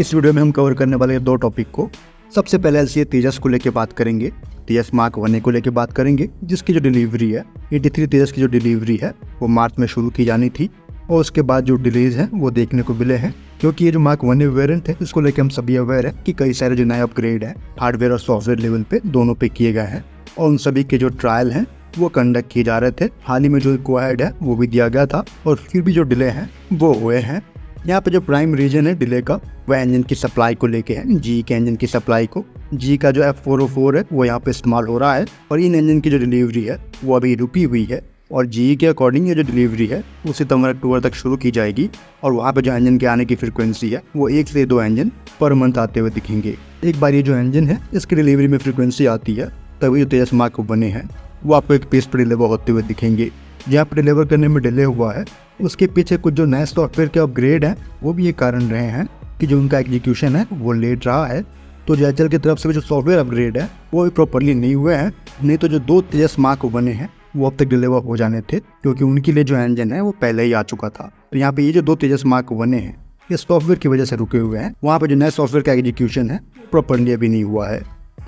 इस वीडियो में हम कवर करने वाले दो टॉपिक को। सबसे पहले एलसीए तेजस को लेकर बात करेंगे, तेजस मार्क 1 को लेकर बात करेंगे, जिसकी जो डिलीवरी है 83 तेजस की जो डिलीवरी है वो मार्च में शुरू की जानी थी और उसके बाद जो डिलेज हैं वो देखने को मिले हैं, क्योंकि ये जो मार्क 1 वेरिएंट है इसको लेकर हम सभी अवेयर है कि कई सारे जो नए अपग्रेड है हार्डवेयर और सॉफ्टवेयर लेवल पे दोनों पे किए गए हैं और उन सभी के जो ट्रायल हैं वो कंडक्ट किए जा रहे थे। हाल ही में जो कोएड है वो भी दिया गया था और फिर भी जो डिले हैं वो हुए हैं। यहाँ पे जो प्राइम रीजन है डिले का वह इंजन की सप्लाई को लेके है, जी के इंजन की सप्लाई को। जी का जो F404 है वो यहाँ पे इस्तेमाल हो रहा है और इन इंजन की जो डिलीवरी है वो अभी रुकी हुई है और जी के अकॉर्डिंग ये जो डिलीवरी है वो सितंबर अक्टूबर तक शुरू की जाएगी और वहाँ पे जो इंजन के आने की फ्रिक्वेंसी है वो 1 से 2 इंजन पर मंथ आते हुए दिखेंगे। एक बार ये जो इंजन है इसकी डिलीवरी में फ्रिक्वेंसी आती है तभी जो तेजस मार्क बने हैं वो आपको एक पेस पर डिलीवर होते हुए दिखेंगे। जहाँ पर डिलीवर करने में डिले हुआ है उसके पीछे कुछ जो नए सॉफ्टवेयर के अपग्रेड हैं वो भी ये कारण रहे हैं कि जो उनका एग्जीक्यूशन है वो लेट रहा है। तो JHL की तरफ से भी जो सॉफ्टवेयर अपग्रेड है वो भी प्रॉपरली नहीं हुए हैं, नहीं तो जो 2 तेजस मार्क बने हैं वो अब तक डिलीवर हो जाने थे, क्योंकि उनके लिए जो इंजन है वो पहले ही आ चुका था। तो यहाँ पे ये जो 2 तेजस मार्क बने हैं ये सॉफ्टवेयर की वजह से रुके हुए हैं, वहाँ पे जो नए सॉफ्टवेयर का एग्जीक्यूशन है प्रॉपरली अभी नहीं हुआ है।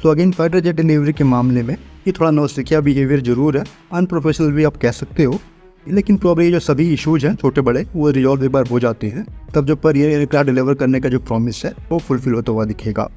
तो अगेन फाइटर जेट डिलीवरी के मामले में ये थोड़ा नौसिखिया बिहेवियर जरूर है, अनप्रोफेशनल भी आप कह सकते हो, लेकिन प्रॉब्लम जो सभी इश्यूज हैं छोटे बड़े वो रिजॉल्व एक बार हो जाते हैं तब जब पर ये एयरक्राफ्ट डिलीवर करने का जो प्रॉमिस है वो फुलफिल होता हुआ दिखेगा।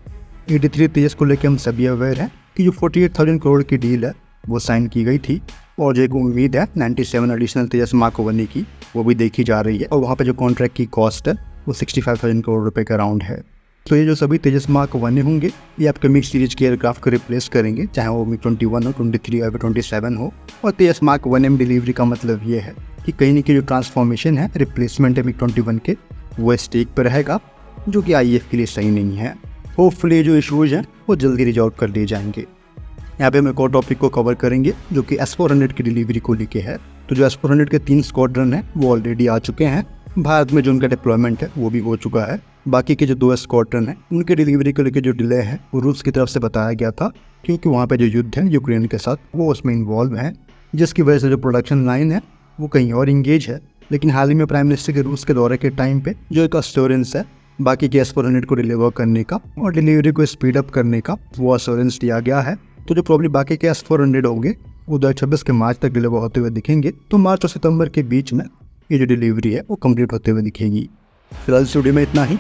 83 तेजस को लेकर हम सभी अवेयर हैं कि जो 48,000 करोड़ की डील है वो साइन की गई थी और जो एक उम्मीद है 97 एडिशनल तेजस मार्क बनने की वो भी देखी जा रही है और वहाँ पे जो कॉन्ट्रैक्ट की कॉस्ट है वो 65,000 करोड़ रुपए का अराउंड है। तो ये जो सभी तेजस मार्क बने होंगे ये आपके मिक्स सीरीज के एयरक्राफ्ट को रिप्लेस करेंगे, चाहे वो MiG-21 हो, 23 या 27 हो। और तेजस मार्क 1M डिलीवरी का मतलब ये है कि कहीं न कहीं जो ट्रांसफॉर्मेशन है रिप्लेसमेंट है MiG-21 के वो स्टेक पर रहेगा, जो कि IAF के लिए सही नहीं है। होपफुली जो इशूज़ हैं वो जल्दी रिजॉल्व कर लिए जाएंगे। यहाँ पे हम एक और टॉपिक को कवर करेंगे जो कि S-400 की डिलीवरी को लेके है। तो जो S-400 के 3 स्क्वाड्रन हैं वो ऑलरेडी आ चुके हैं, भारत में जो उनका डिप्लॉयमेंट है वो भी हो चुका है। बाकी के जो 2 स्क्वाड्रन हैं उनके डिलीवरी को लेकर जो डिले है वो रूस की तरफ से बताया गया था, क्योंकि वहाँ पे जो युद्ध है यूक्रेन के साथ वो उसमें इन्वॉल्व है, जिसकी वजह से जो प्रोडक्शन लाइन है वो कहीं और इंगेज है। लेकिन हाल ही में प्राइम मिनिस्टर के रूस के दौरे के टाइम पे जो एक अश्योरेंस है बाकी के S-400 को डिलीवर करने का और डिलीवरी को स्पीड अप करने का वो अश्योरेंस दिया गया है। तो जो प्रॉब्लम बाकी के S-400 होंगे वो 2026 के मार्च तक डिलीवर होते हुए दिखेंगे। तो मार्च और सितंबर के बीच में ये जो डिलीवरी है वो कंप्लीट होते हुए दिखेगी। फिलहाल इस वीडियो में इतना ही।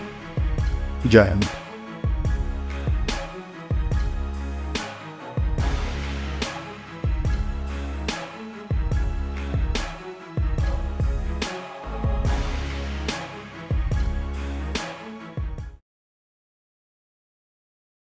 जय हिंद।